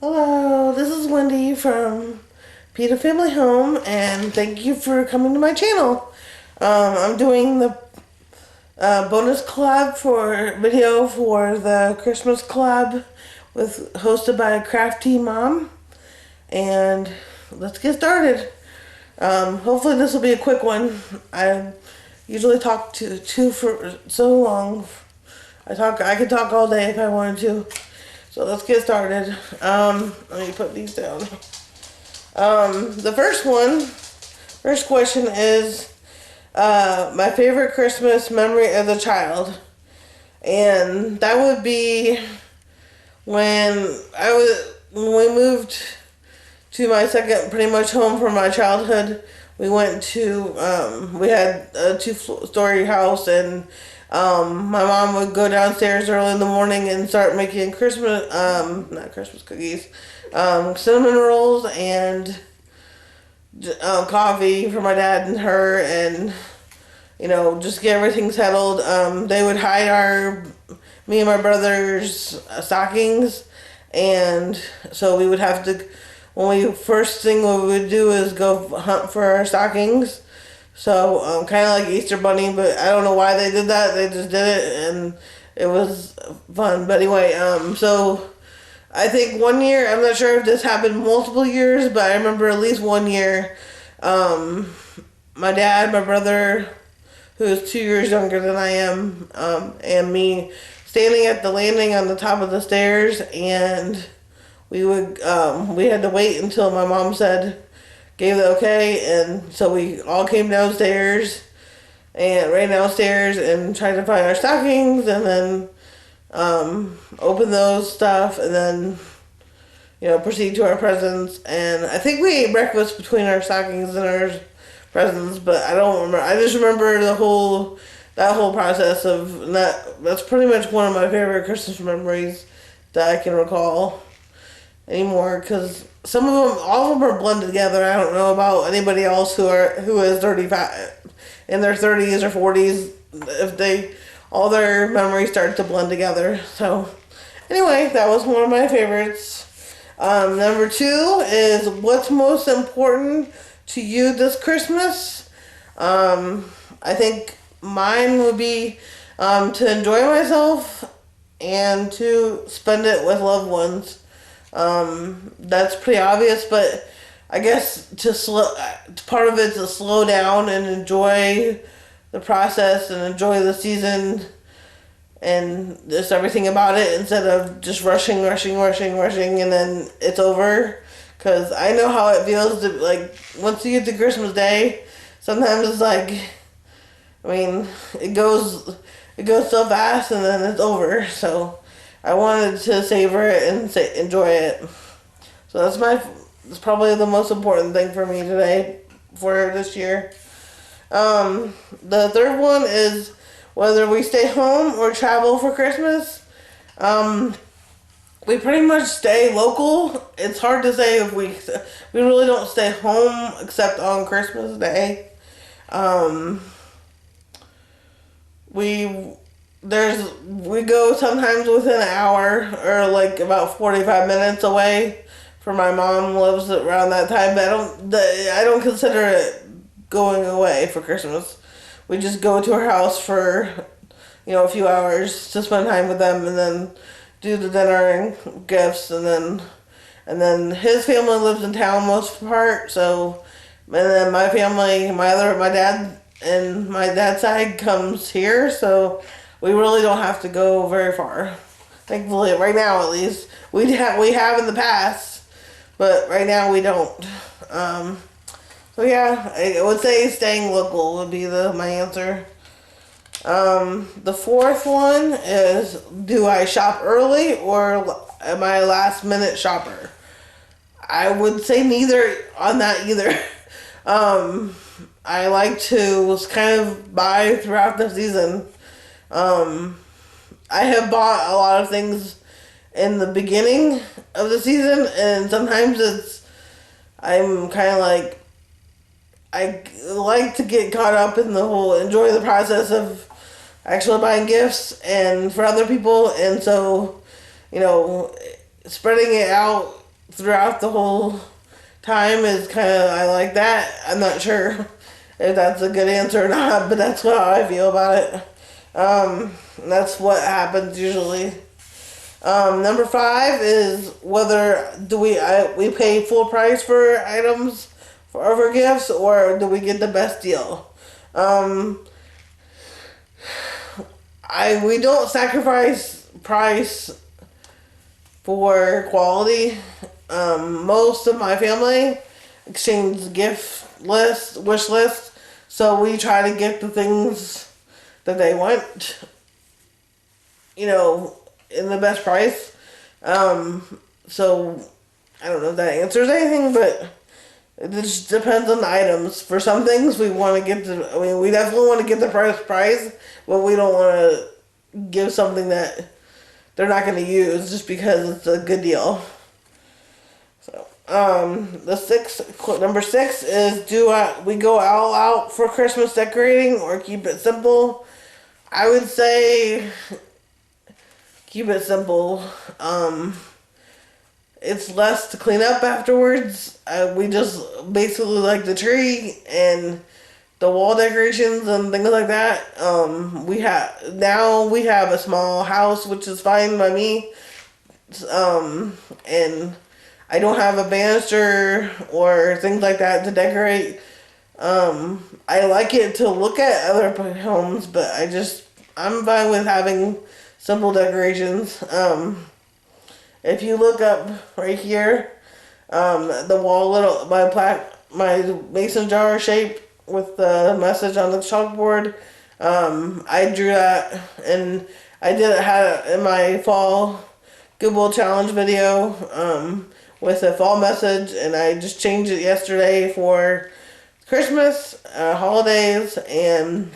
Hello, this is Wendy from Peter Family Home, and thank you for coming to my channel. I'm doing the bonus collab for video for the Christmas collab hosted by a crafty mom, and let's get started. Hopefully this will be a quick one. I usually talk to for so long. I could talk all day if I wanted to. So let's get started. Let me put these down. The first question is my favorite Christmas memory as a child. And that would be when we moved to my second pretty much home from my childhood. We went to, we had a 2-story house, and my mom would go downstairs early in the morning and start making not Christmas cookies, cinnamon rolls and coffee for my dad and her, and just get everything settled. They would hide me and my brother's stockings, and so we would have to. First thing we would do is go hunt for our stockings. So, kind of like Easter Bunny, but I don't know why they did that. They just did it, and it was fun. But anyway, so I think one year, I'm not sure if this happened multiple years, but I remember at least one year, my dad, my brother, who is 2 years younger than I am, and me standing at the landing on the top of the stairs, and we had to wait until my mom gave the okay, and so we all came downstairs and ran downstairs and tried to find our stockings, and then open those stuff, and then proceed to our presents. And I think we ate breakfast between our stockings and our presents, but I don't remember. I just remember that whole process of that. That's pretty much one of my favorite Christmas memories that I can recall anymore, because all of them are blended together. I don't know about anybody else who is 35 in their 30s or 40s, if all their memories start to blend together. So anyway, that was one of my favorites. Number 2 is what's most important to you this Christmas. I think mine would be to enjoy myself and to spend it with loved ones. That's pretty obvious, but I guess part of it to slow down and enjoy the process and enjoy the season and just everything about it, instead of just rushing, and then it's over. Because I know how it feels to, like, once you get to Christmas Day, sometimes it's like, it goes so fast and then it's over. So I wanted to savor it and enjoy it. So that's probably the most important thing for me today, for this year. The third one is whether we stay home or travel for Christmas. We pretty much stay local. It's hard to say if we really don't stay home except on Christmas Day. We go sometimes within an hour, or like about 45 minutes away, for my mom lives around that time, but I don't consider it going away for Christmas. We just go to her house for a few hours to spend time with them, and then do the dinner and gifts, and then his family lives in town most of the part. So, and then my family, my dad and my dad's side comes here, so we really don't have to go very far. Thankfully, right now at least. We have in the past, but right now we don't. So yeah, I would say staying local would be my answer. The fourth one is, do I shop early or am I a last minute shopper? I would say neither on that either. I like to kind of buy throughout the season. I have bought a lot of things in the beginning of the season, and sometimes I'm kind of like, I like to get caught up in enjoy the process of actually buying gifts and for other people, and so, spreading it out throughout the whole time is kind of, I like that. I'm not sure if that's a good answer or not, but that's how I feel about it. That's what happens usually. Number 5 is whether do we pay full price for items for gifts, or do we get the best deal? We don't sacrifice price for quality. Most of my family exchange wish lists, so we try to get the things that they want, in the best price. So I don't know if that answers anything, but it just depends on the items. For some things, we want to we definitely want to get the price, but we don't want to give something that they're not going to use just because it's a good deal. So, number 6 is we go all out for Christmas decorating or keep it simple? I would say keep it simple. It's less to clean up afterwards. We just basically like the tree and the wall decorations and things like that. We have a small house, which is fine by me. And I don't have a banister or things like that to decorate. I like it to look at other homes, but I'm fine with having simple decorations. If you look up right here, the wall, my mason jar shape with the message on the chalkboard, I drew that, and I had it in my fall Goodwill challenge video, with a fall message, and I just changed it yesterday for Christmas, holidays, and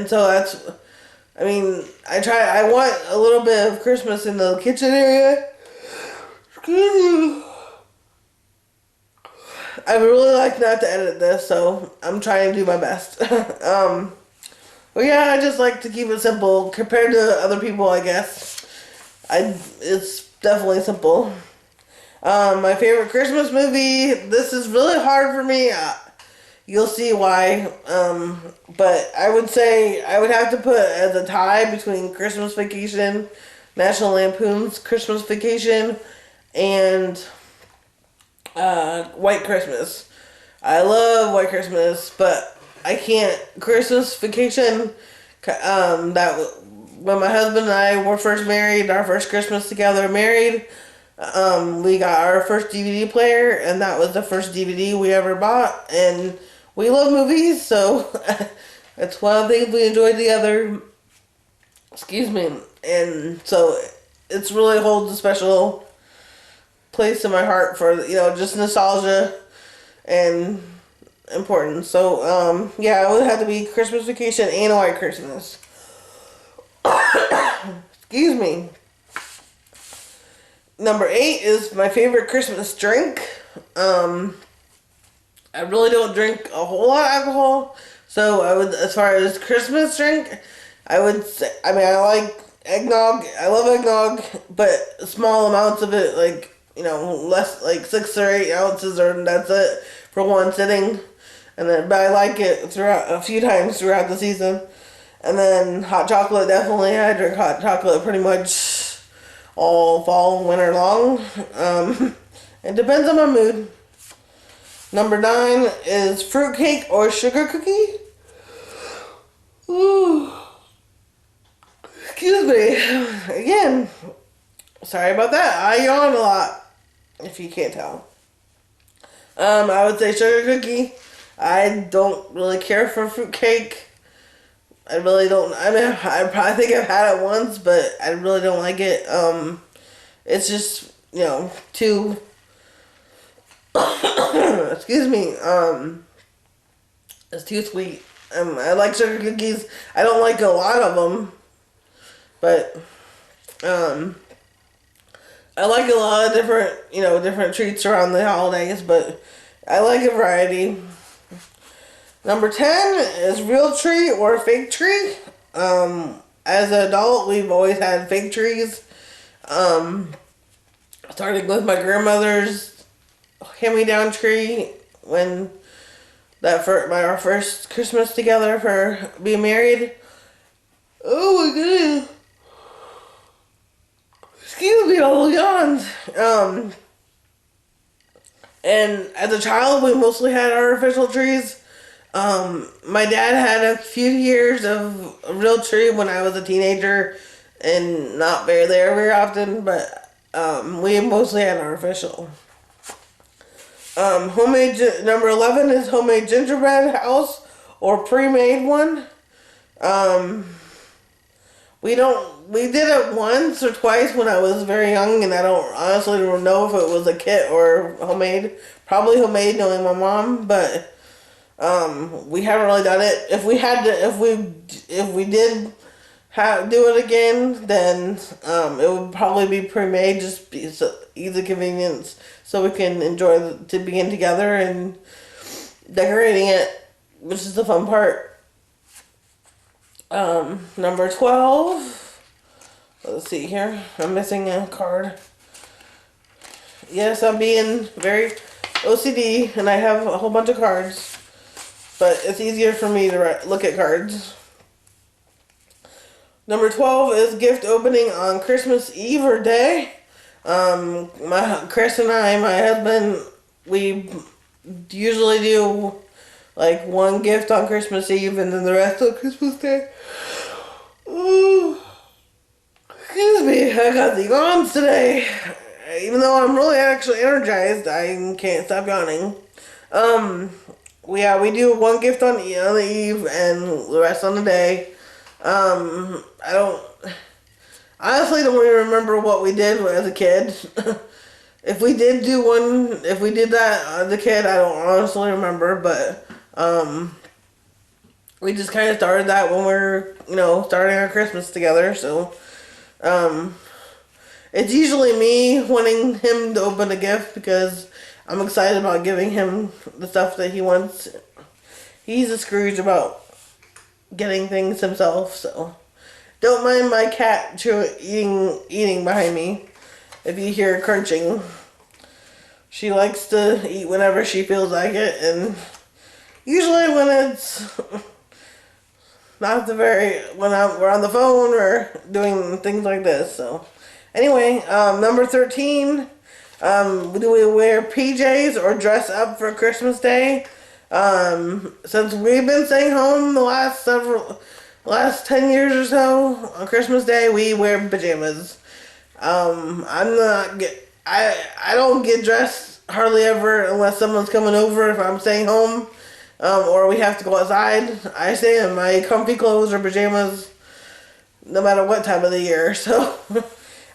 so that's, I want a little bit of Christmas in the kitchen area. Excuse me. I would really like not to edit this, so I'm trying to do my best. But yeah, I just like to keep it simple compared to other people, I guess. It's definitely simple. My favorite Christmas movie, this is really hard for me. You'll see why. But I would say I would have to put as a tie between Christmas Vacation, National Lampoon's Christmas Vacation, and White Christmas. I love White Christmas, but I can't. Christmas Vacation, that when my husband and I were first married, our first Christmas together married, we got our first DVD player, and that was the first DVD we ever bought, and we love movies, so it's one of the things we enjoy together. Excuse me. And so it's really holds a special place in my heart for, just nostalgia and importance. So, yeah, it would have to be Christmas Vacation and a White Christmas. Excuse me. Number 8 is my favorite Christmas drink. I really don't drink a whole lot of alcohol, so as far as Christmas drink, I would say, I like eggnog. I love eggnog, but small amounts of it, less, 6 or 8 ounces, or that's it for one sitting. But I like it throughout a few times throughout the season. And then hot chocolate, definitely. I drink hot chocolate pretty much all fall and winter long. It depends on my mood. Number 9 is fruitcake or sugar cookie. Ooh. Excuse me. Again, sorry about that. I yawn a lot, if you can't tell. I would say sugar cookie. I don't really care for fruitcake. I really don't. I probably think I've had it once, but I really don't like it. It's just, too... excuse me. It's too sweet. I like sugar cookies. I don't like a lot of them, but I like a lot of different treats around the holidays, but I like a variety. Number 10 is real tree or fake tree. As an adult, we've always had fake trees. Starting with my grandmother's hand-me-down tree when our first Christmas together for being married. Oh my goodness. Excuse me, all yawns. And as a child, we mostly had artificial trees. My dad had a few years of a real tree when I was a teenager and not there very often, but we mostly had artificial. Number 11 is homemade gingerbread house or pre-made one. We did it once or twice when I was very young, and I honestly don't know if it was a kit or homemade. Probably homemade, knowing my mom, but we haven't really done it. If we did do it again, then it would probably be pre-made, just easy convenience, so we can enjoy to being together and decorating it, which is the fun part. Number 12. Let's see here. I'm missing a card. Yes, I'm being very OCD, and I have a whole bunch of cards, but it's easier for me to look at cards. Number 12 is gift opening on Christmas Eve or day. Chris and I, my husband, we usually do like one gift on Christmas Eve and then the rest on Christmas Day. Ooh. Excuse me, I got the yawns today. Even though I'm really actually energized, I can't stop yawning. We do one gift on the eve and the rest on the day. I honestly don't even remember what we did as a kid. If we did that as a kid, I don't honestly remember, but we just kind of started that when we're, starting our Christmas together, so it's usually me wanting him to open a gift because I'm excited about giving him the stuff that he wants. He's a Scrooge about getting things himself, so don't mind my cat eating behind me. If you hear her crunching, she likes to eat whenever she feels like it, and usually when it's when we're on the phone or doing things like this. So anyway, number 13, do we wear PJs or dress up for Christmas Day? Since we've been staying home the last 10 years or so, on Christmas Day we wear pajamas. I don't get dressed hardly ever unless someone's coming over. If I'm staying home, or we have to go outside, I stay in my comfy clothes or pajamas no matter what time of the year. So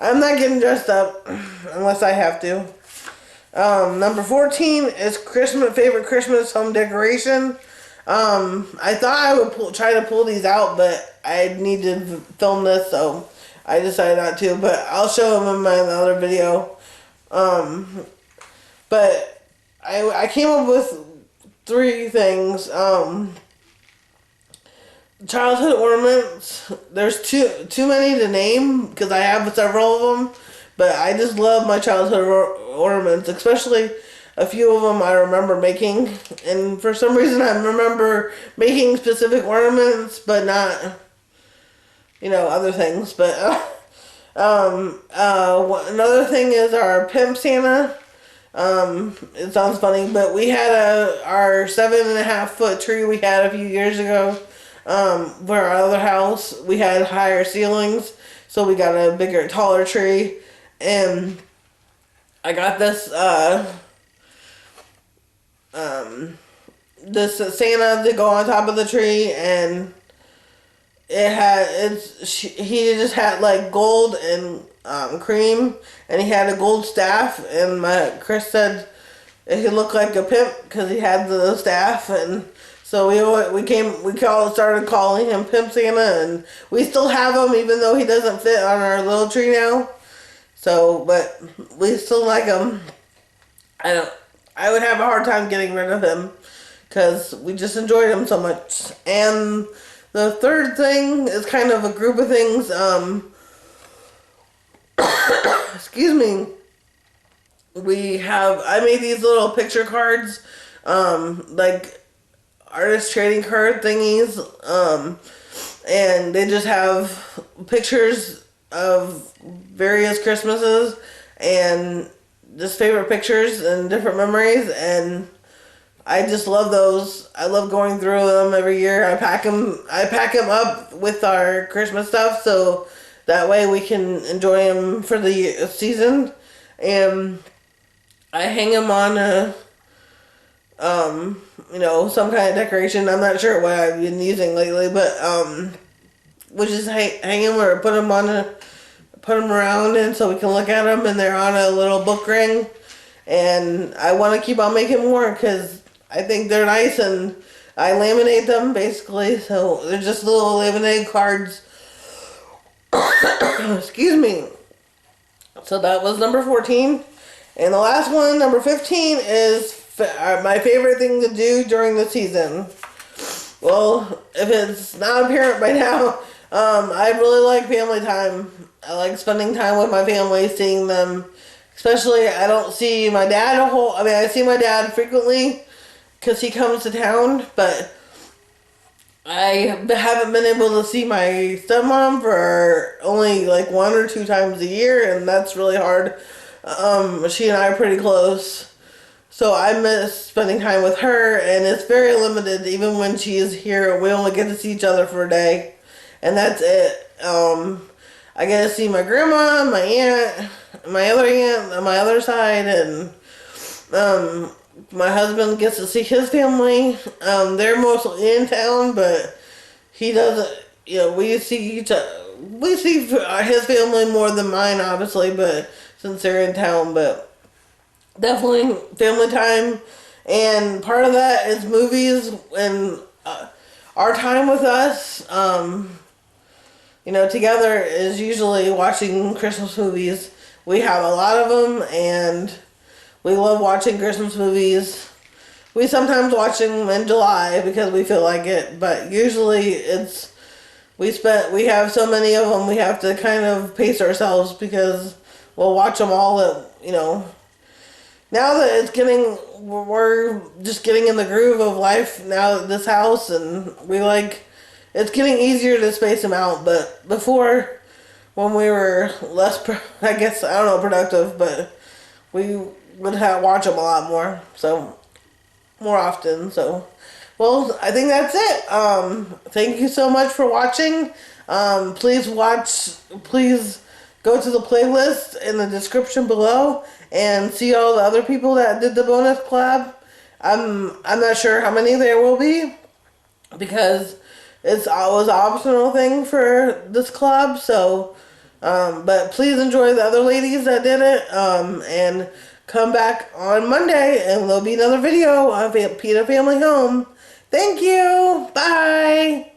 I'm not getting dressed up unless I have to. Number 14 is favorite Christmas home decoration. I thought I would try to pull these out, but I need to film this, so I decided not to, but I'll show them in my other video. But I came up with 3 things. Childhood ornaments. There's too many to name because I have several of them, but I just love my childhood ornaments, especially a few of them I remember making, and for some reason I remember making specific ornaments, but not, other things. But another thing is our pimp Santa. It sounds funny, but we had our 7.5-foot tree we had a few years ago. For our other house, we had higher ceilings, so we got a bigger, taller tree, and I got this Santa to go on top of the tree, and he just had like gold and cream, and he had a gold staff, and Chris said he looked like a pimp because he had the staff, and so we started calling him Pimp Santa, and we still have him even though he doesn't fit on our little tree now. So, but we still like him. I would have a hard time getting rid of him because we just enjoyed him so much. And the third thing is kind of a group of things. excuse me, I made these little picture cards, like artist trading card thingies, and they just have pictures of various Christmases and just favorite pictures and different memories, and I just love those. I love going through them every year. I pack them up with our Christmas stuff, so that way we can enjoy them for the season. And I hang them on some kind of decoration. I'm not sure what I've been using lately, but we just hang them or put them around, and so we can look at them, and they're on a little book ring. And I want to keep on making more because I think they're nice, and I laminate them basically. So they're just little laminated cards. Excuse me. So that was number 14. And the last one, number 15, is my favorite thing to do during the season. Well, if it's not apparent by now, I really like family time. I like spending time with my family, seeing them. Especially, I don't see my dad I see my dad frequently because he comes to town, but I haven't been able to see my stepmom for only like 1 or 2 times a year, and that's really hard. She and I are pretty close, so I miss spending time with her, and it's very limited. Even when she is here, we only get to see each other for a day, and that's it. I get to see my grandma, my aunt, my aunt on my other side, and my husband gets to see his family. They're mostly in town, but he doesn't. We see his family more than mine, obviously, but since they're in town, but definitely family time, and part of that is movies and our time with us. Together is usually watching Christmas movies. We have a lot of them, and we love watching Christmas movies. We sometimes watch them in July because we feel like it, but usually we have so many of them, we have to kind of pace ourselves because we'll watch them all now that we're just getting in the groove of life now at this house, and it's getting easier to space them out, but before, when we were less, productive, but we would watch them a lot more, so more often. So, well, I think that's it. Thank you so much for watching. Please go to the playlist in the description below and see all the other people that did the bonus collab. I'm not sure how many there will be because it was an optional thing for this collab. So, but please enjoy the other ladies that did it. And come back on Monday and there'll be another video of Peter Family Home. Thank you. Bye.